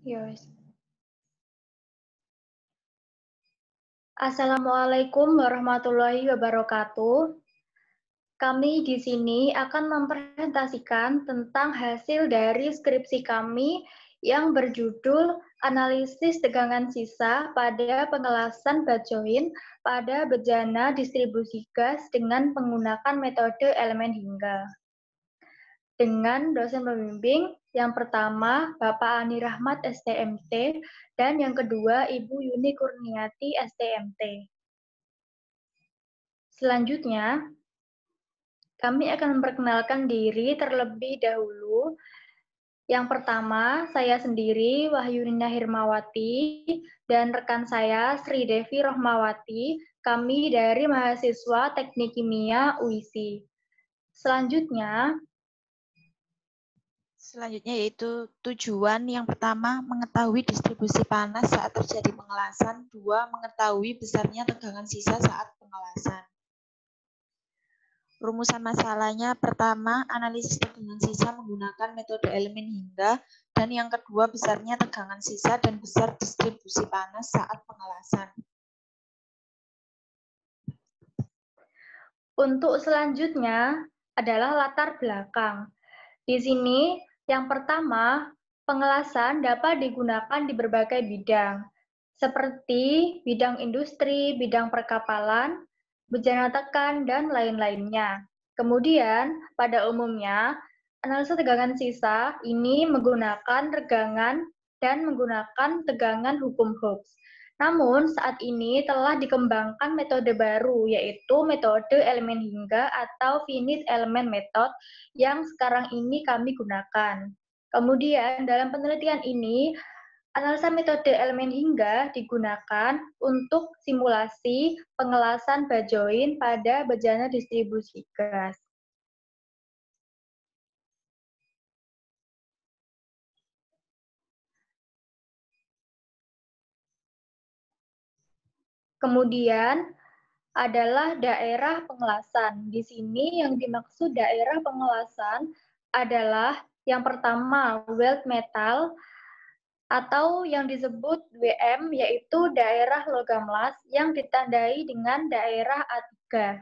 Yes. Assalamualaikum warahmatullahi wabarakatuh. Kami di sini akan mempresentasikan tentang hasil dari skripsi kami yang berjudul Analisis Tegangan Sisa pada Pengelasan Bajoin pada Bejana Distribusi Gas dengan menggunakan metode elemen hingga. Dengan dosen pembimbing yang pertama Bapak Ani Rahmat STMT dan yang kedua Ibu Yuni Kurniati STMT. Selanjutnya, kami akan memperkenalkan diri terlebih dahulu. Yang pertama, saya sendiri Wahyunina Hirmawati dan rekan saya Sri Devi Rohmawati, kami dari mahasiswa Teknik Kimia UISI. Selanjutnya yaitu tujuan yang pertama mengetahui distribusi panas saat terjadi pengelasan, dua mengetahui besarnya tegangan sisa saat pengelasan. Rumusan masalahnya pertama analisis tegangan sisa menggunakan metode elemen hingga dan yang kedua besarnya tegangan sisa dan besar distribusi panas saat pengelasan. Untuk selanjutnya adalah latar belakang. Di sini yang pertama, pengelasan dapat digunakan di berbagai bidang, seperti bidang industri, bidang perkapalan, bejana tekan, dan lain-lainnya. Kemudian, pada umumnya, analisa tegangan sisa ini menggunakan tegangan dan menggunakan tegangan hukum Hooke. Namun, saat ini telah dikembangkan metode baru, yaitu metode elemen hingga atau finite element method yang sekarang ini kami gunakan. Kemudian, dalam penelitian ini, analisa metode elemen hingga digunakan untuk simulasi pengelasan bajoin pada bejana distribusi gas. Kemudian adalah daerah pengelasan. Di sini yang dimaksud daerah pengelasan adalah yang pertama weld metal atau yang disebut WM, yaitu daerah logam las yang ditandai dengan daerah A3.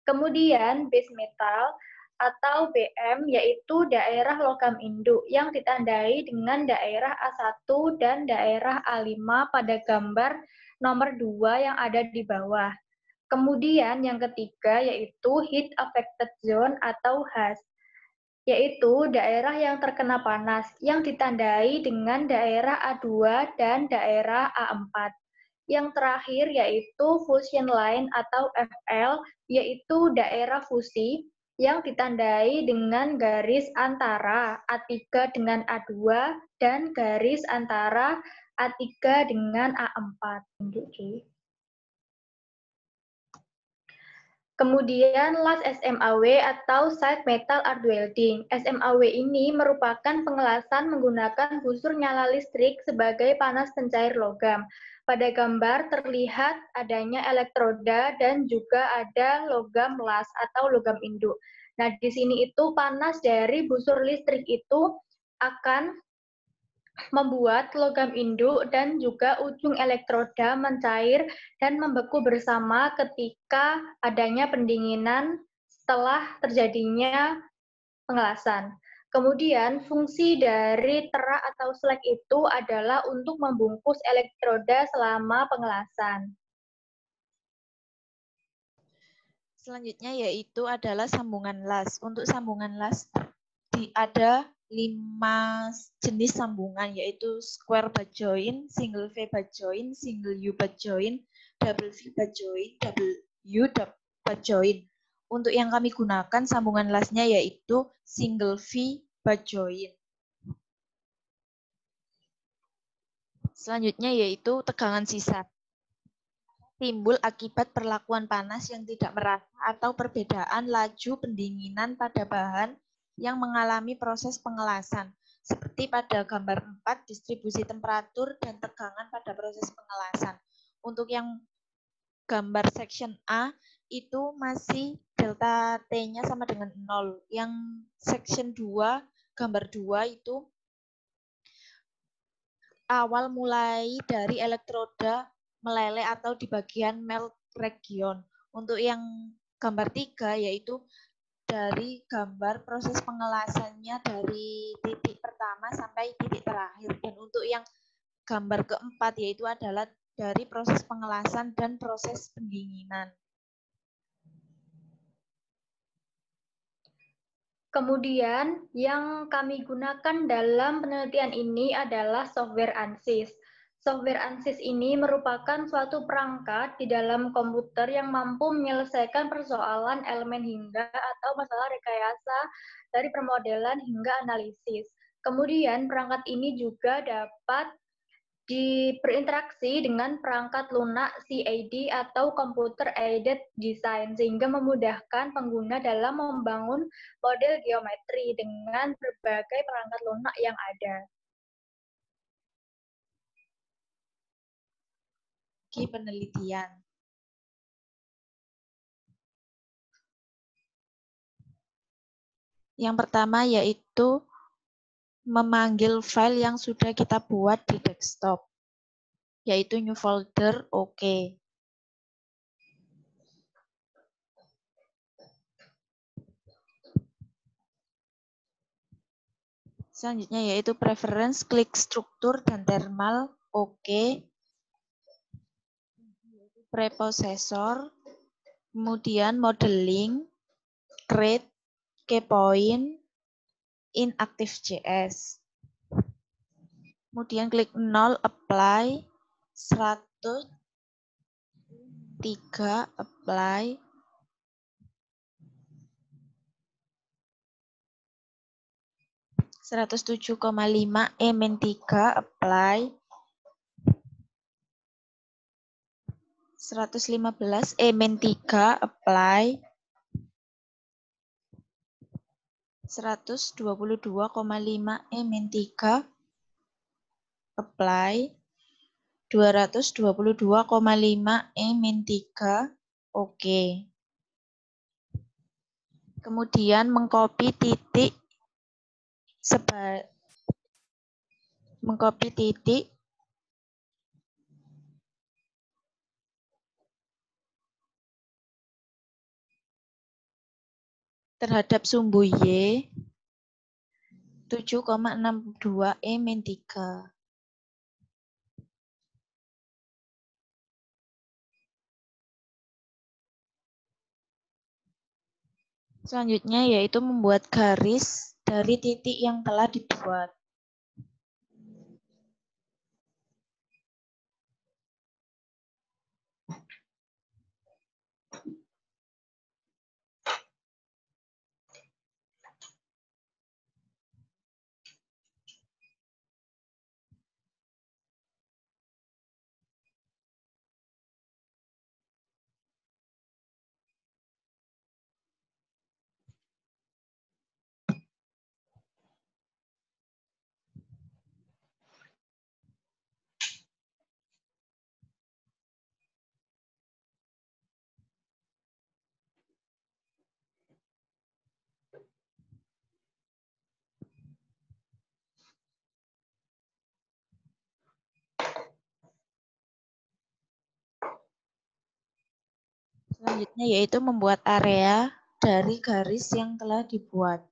Kemudian base metal atau BM, yaitu daerah logam induk yang ditandai dengan daerah A1 dan daerah A5 pada gambar nomor 2 yang ada di bawah. Kemudian yang ketiga yaitu heat affected zone atau HAZZ, yaitu daerah yang terkena panas yang ditandai dengan daerah A2 dan daerah A4. Yang terakhir yaitu fusion line atau FL, yaitu daerah fusi yang ditandai dengan garis antara A3 dengan A2 dan garis antara A3 dengan A4. Kemudian las SMAW atau Side Metal Arc Welding. SMAW ini merupakan pengelasan menggunakan busur nyala listrik sebagai panas pencair logam. Pada gambar terlihat adanya elektroda dan juga ada logam las atau logam induk. Nah, di sini itu panas dari busur listrik itu akan membuat logam induk dan juga ujung elektroda mencair dan membeku bersama ketika adanya pendinginan setelah terjadinya pengelasan. Kemudian fungsi dari terak atau slag itu adalah untuk membungkus elektroda selama pengelasan. Selanjutnya yaitu adalah sambungan las. Untuk sambungan las ada 5 jenis sambungan, yaitu square butt joint, single V butt joint, single U butt joint, double V butt joint, double U butt joint. Untuk yang kami gunakan sambungan lasnya yaitu single V butt joint. Selanjutnya yaitu tegangan sisa. Timbul akibat perlakuan panas yang tidak merata atau perbedaan laju pendinginan pada bahan yang mengalami proses pengelasan, seperti pada gambar 4 distribusi temperatur dan tegangan pada proses pengelasan. Untuk yang gambar section A itu masih delta T-nya sama dengan 0. Yang section 2, gambar 2 itu awal mulai dari elektroda meleleh atau di bagian melt region. Untuk yang gambar 3 yaitu dari gambar proses pengelasannya dari titik pertama sampai titik terakhir. Dan untuk yang gambar keempat yaitu adalah dari proses pengelasan dan proses pendinginan. Kemudian yang kami gunakan dalam penelitian ini adalah software ANSYS. Software ANSYS ini merupakan suatu perangkat di dalam komputer yang mampu menyelesaikan persoalan elemen hingga atau masalah rekayasa dari permodelan hingga analisis. Kemudian perangkat ini juga dapat berinteraksi dengan perangkat lunak CAD atau Computer Aided Design sehingga memudahkan pengguna dalam membangun model geometri dengan berbagai perangkat lunak yang ada. Penelitian. Yang pertama yaitu memanggil file yang sudah kita buat di desktop, yaitu new folder, oke. Selanjutnya yaitu preference, klik struktur dan thermal, oke. Preprocessor, kemudian modeling, create, keypoint, inactive.js. Kemudian klik 0, apply, 103, apply. 107,5 min3 apply. 115 min3 apply. 122,5 min3 apply. 222,5 min3 oke. Kemudian mengcopy titik terhadap sumbu Y 7,62 min3. Selanjutnya yaitu membuat garis dari titik yang telah dibuat. Selanjutnya yaitu membuat area dari garis yang telah dibuat.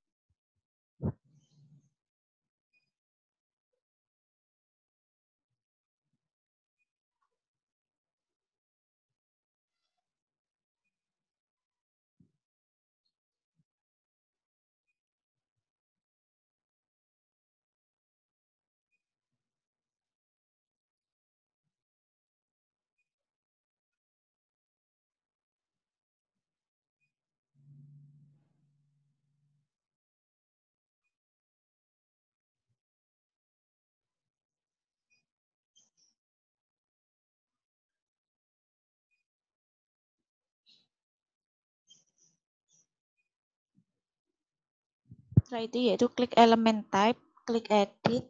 Setelah itu yaitu klik element type, klik edit,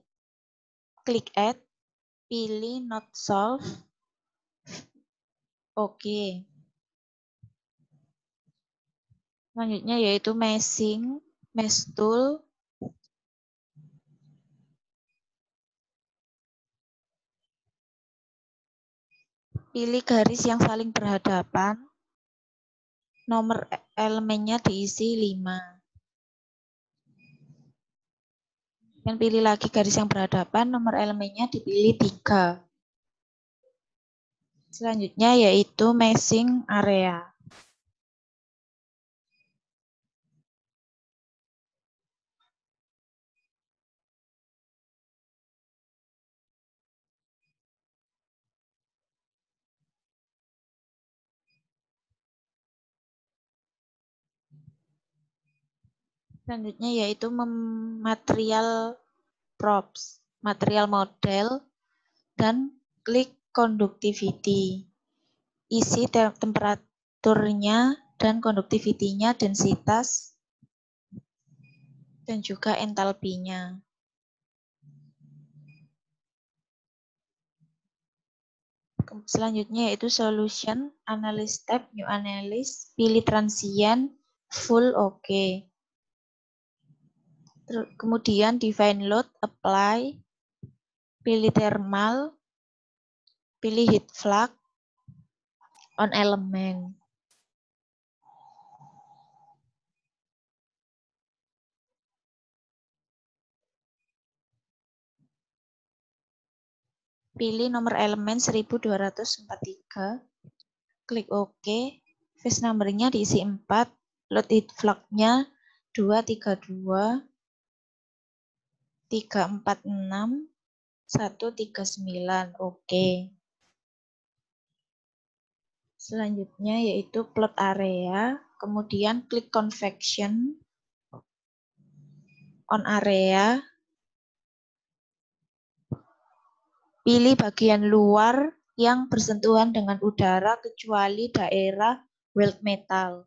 klik add, pilih not solve, oke. Selanjutnya yaitu meshing, mesh tool, Pilih garis yang saling berhadapan. Nomor elemennya diisi 5. Dan pilih lagi garis yang berhadapan, nomor elemennya dipilih 3. Selanjutnya yaitu meshing area. Selanjutnya yaitu material props, material model, dan klik conductivity. Isi temperaturnya dan konduktivitinya, densitas, dan juga entalpinya. Selanjutnya yaitu solution, analysis step, new analysis, pilih transient, full, oke. Kemudian define load, apply, pilih thermal, pilih heat flux, on element. Pilih nomor elemen 1243, klik OK, phase number-nya diisi 4, load heat flux-nya 232, 346, 139, oke. Selanjutnya yaitu plot area, kemudian klik convection, on area, pilih bagian luar yang bersentuhan dengan udara kecuali daerah weld metal.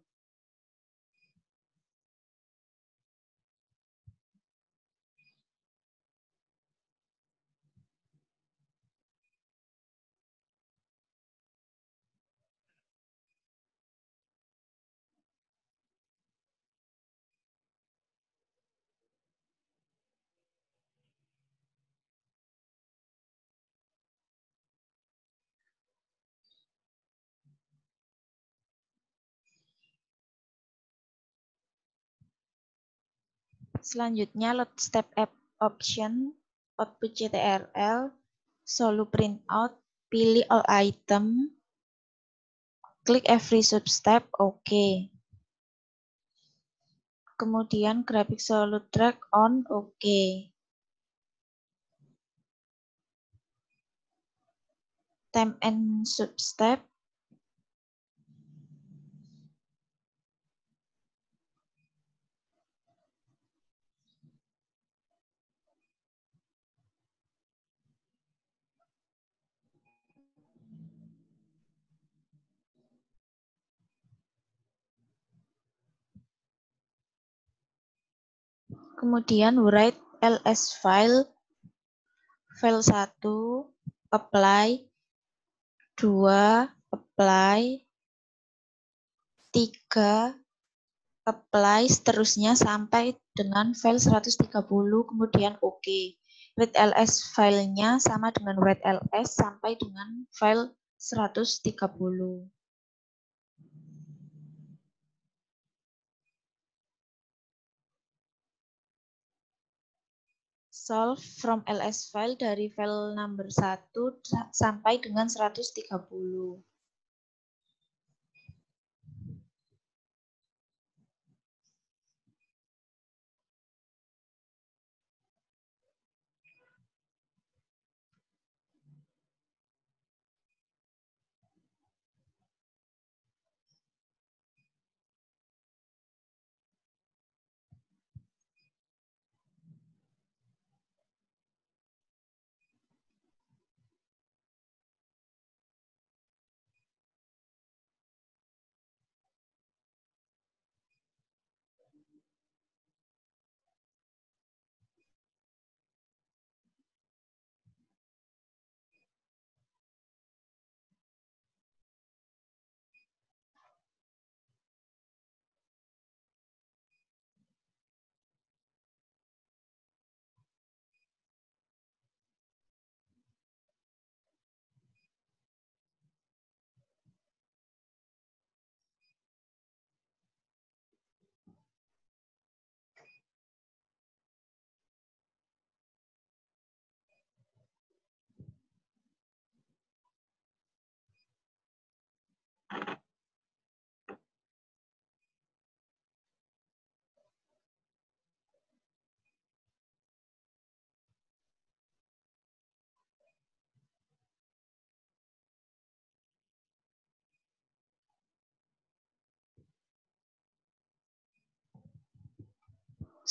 Selanjutnya load step option, output CTRL, solu printout, pilih all item, klik every substep, oke. Kemudian grafik solu drag on, oke. Time and substep, kemudian write ls file, file 1, apply, 2, apply, 3, apply, seterusnya sampai dengan file 130, kemudian OK. Read ls filenya sama dengan write ls sampai dengan file 130. Solve from ls file dari file number 1 sampai dengan 130.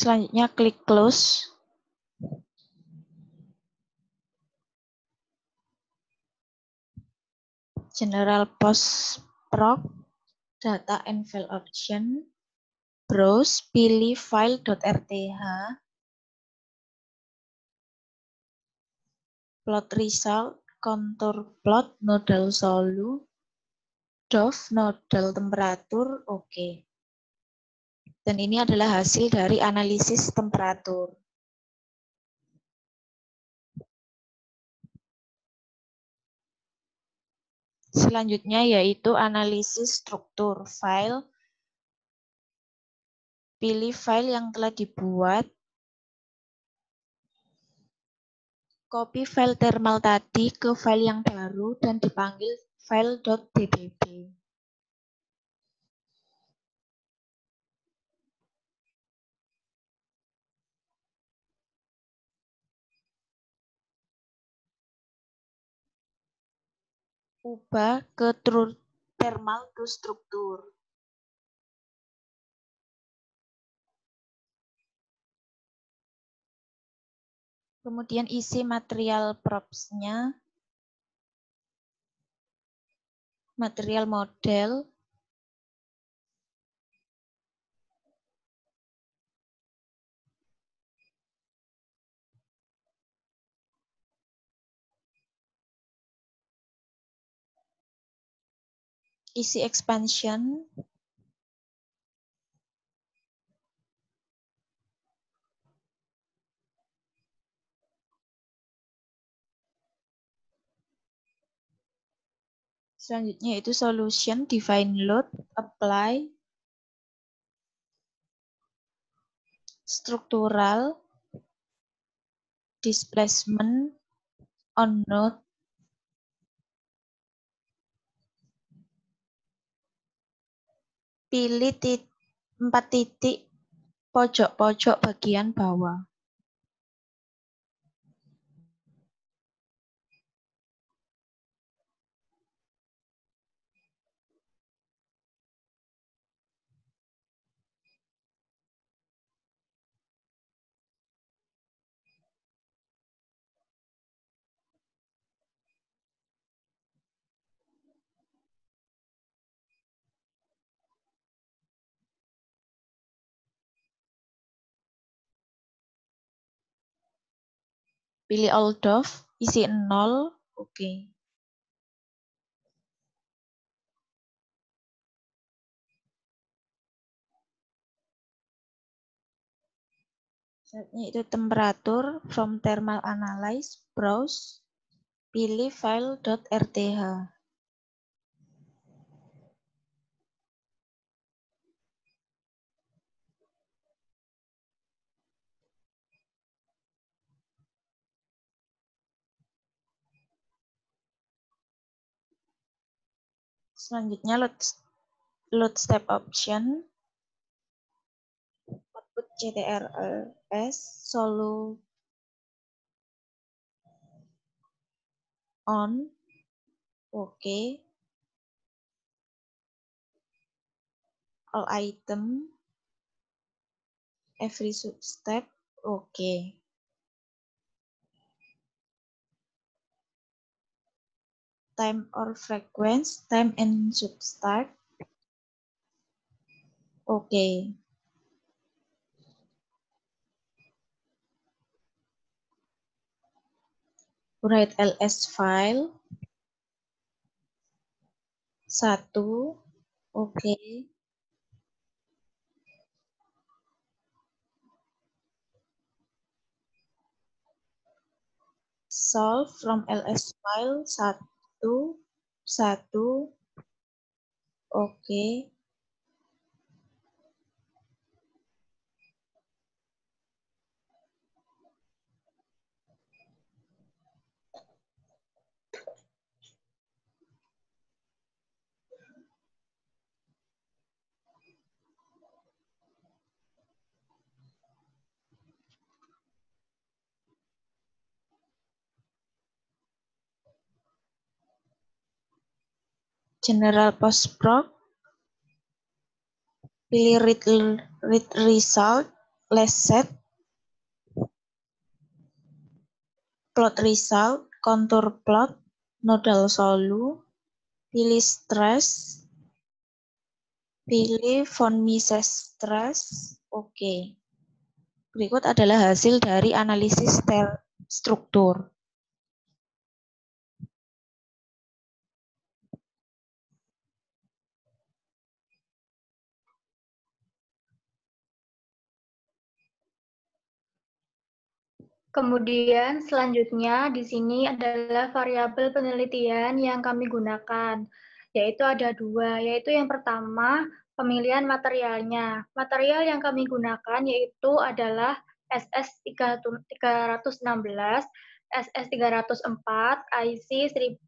Selanjutnya klik close. General Post Proc, Data and File Option, browse, pilih file.rth, plot result, contour plot, nodal solu, DOF, nodal temperatur, oke. Dan ini adalah hasil dari analisis temperatur. Selanjutnya yaitu analisis struktur file. Pilih file yang telah dibuat. Copy file thermal tadi ke file yang baru dan dipanggil file.dbb. Ubah ke thermal to struktur. Kemudian isi material props-nya, material model, isi expansion, selanjutnya itu solution, define load, apply, struktural, displacement, on node, pilih 4 titik pojok-pojok bagian bawah. Pilih all DOF, isi 0, oke. Selanjutnya itu temperatur, from thermal analyze, browse, pilih file.rth. Selanjutnya load step option, output CTRL-S, solo on, oke. All item, every substep, oke. Time or frequency, time and substart, oke. Write ls file, 1, oke. Solve from ls file, 1, oke. General Post Proc, pilih read result, less set, plot result, contour plot, nodal solu, pilih stress, pilih von Mises stress. Oke. Berikut adalah hasil dari analisis struktur. Kemudian selanjutnya di sini adalah variabel penelitian yang kami gunakan, yaitu ada dua, yaitu yang pertama pemilihan materialnya. Material yang kami gunakan yaitu adalah SS316, SS304, IC 1020,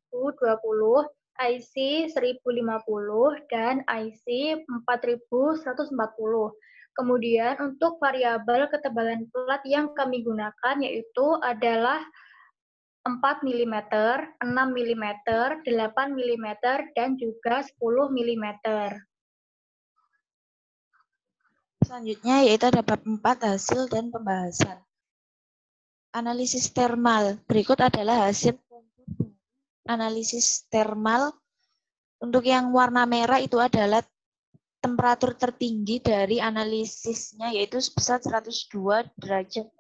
IC 1050, dan IC 4140. Kemudian untuk variabel ketebalan plat yang kami gunakan yaitu adalah 4 mm, 6 mm, 8 mm, dan juga 10 mm. Selanjutnya yaitu ada bab 4 hasil dan pembahasan. Analisis thermal. Berikut adalah hasil analisis thermal. Untuk yang warna merah itu adalah temperatur tertinggi dari analisisnya yaitu sebesar 102 derajat.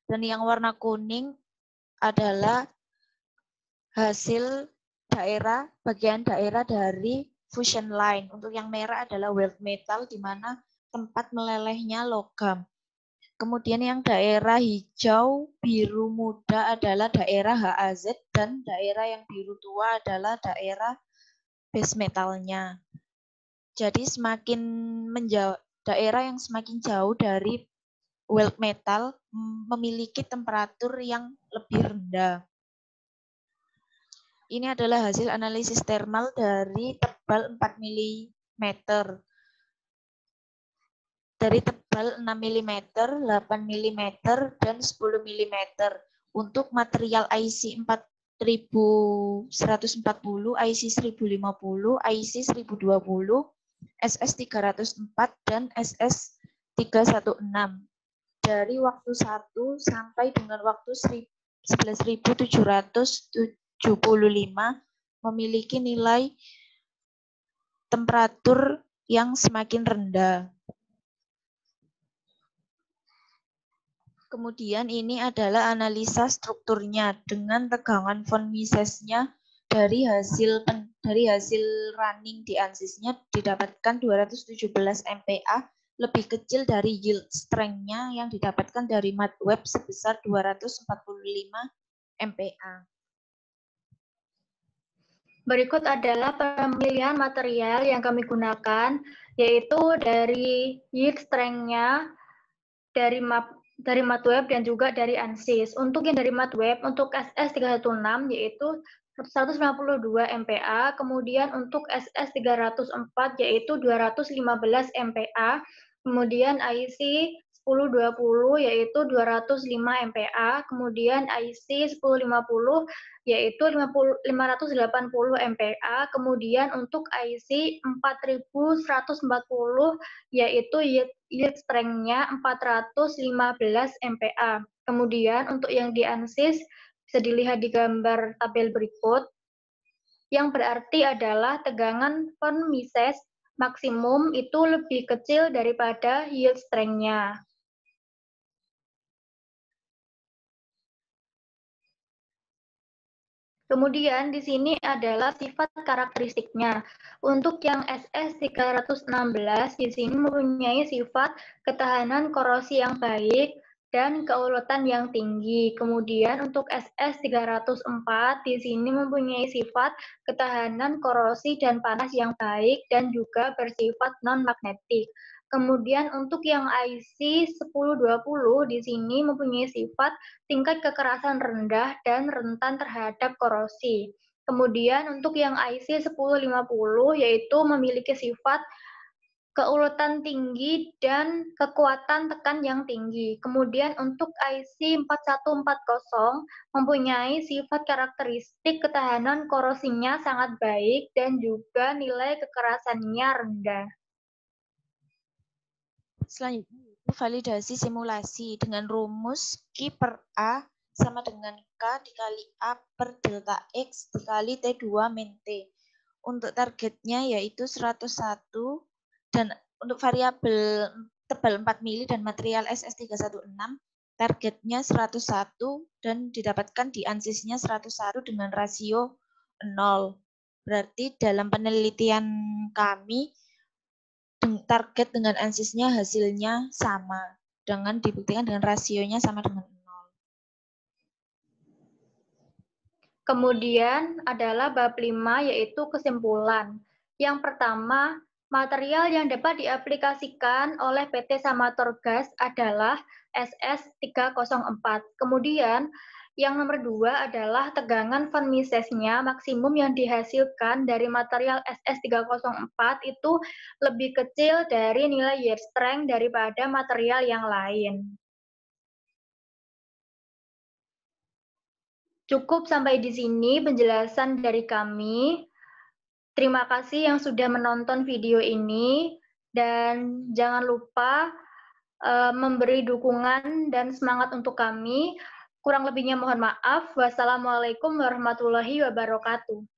Dan yang warna kuning adalah hasil daerah, bagian daerah dari fusion line. Untuk yang merah adalah wealth metal di mana tempat melelehnya logam. Kemudian yang daerah hijau biru muda adalah daerah HAZ dan daerah yang biru tua adalah daerah base metalnya. Jadi semakin menjauh, daerah yang semakin jauh dari wealth metal memiliki temperatur yang lebih rendah. Ini adalah hasil analisis thermal dari tebal 4 mm. Dari tebal 6 mm, 8 mm, dan 10 mm. Untuk material IC 4140, IC 1050, IC 1020, SS304, dan SS316. Dari waktu 1 sampai dengan waktu 11.775 memiliki nilai temperatur yang semakin rendah. Kemudian ini adalah analisa strukturnya dengan tegangan von Misesnya dari hasil running di ANSYS-nya didapatkan 217 MPa, lebih kecil dari yield strength-nya yang didapatkan dari MATLAB sebesar 245 MPa. Berikut adalah pemilihan material yang kami gunakan, yaitu dari yield strength-nya, dari MATLAB dan juga dari ANSYS. Untuk yang dari MATLAB, untuk SS316 yaitu 192 MPa, kemudian untuk SS304 yaitu 215 MPa, kemudian IC 1020 yaitu 205 MPa, kemudian IC 1050 yaitu 580 MPa, kemudian untuk IC 4140 yaitu yield strength-nya 415 MPa. Kemudian untuk yang di ANSYS bisa dilihat di gambar tabel berikut, yang berarti adalah tegangan von Mises maksimum itu lebih kecil daripada yield strength-nya. Kemudian di sini adalah sifat karakteristiknya. Untuk yang SS316 di sini mempunyai sifat ketahanan korosi yang baik dan keuletan yang tinggi. Kemudian untuk SS304 di sini mempunyai sifat ketahanan korosi dan panas yang baik dan juga bersifat non-magnetik. Kemudian untuk yang IC 1020 di sini mempunyai sifat tingkat kekerasan rendah dan rentan terhadap korosi. Kemudian untuk yang IC 1050 yaitu memiliki sifat keuletan tinggi dan kekuatan tekan yang tinggi. Kemudian untuk IC 4140 mempunyai sifat karakteristik ketahanan korosinya sangat baik dan juga nilai kekerasannya rendah. Selanjutnya validasi simulasi dengan rumus Q per A sama dengan K dikali A per delta X dikali T2 min T. Untuk targetnya yaitu 101 dan untuk variabel tebal 4 mili dan material SS316 targetnya 101 dan didapatkan di ansisnya 101 dengan rasio 0. Berarti dalam penelitian kami target dengan ansisnya hasilnya sama dengan dibuktikan dengan rasionya sama dengan 0. Kemudian adalah bab 5 yaitu kesimpulan. Yang pertama, material yang dapat diaplikasikan oleh PT Samator Gas adalah SS304. Kemudian yang nomor 2 adalah tegangan von Misesnya maksimum yang dihasilkan dari material SS304 itu lebih kecil dari nilai yield strength daripada material yang lain. Cukup sampai di sini penjelasan dari kami. Terima kasih yang sudah menonton video ini dan jangan lupa memberi dukungan dan semangat untuk kami. Kurang lebihnya mohon maaf. Wassalamualaikum warahmatullahi wabarakatuh.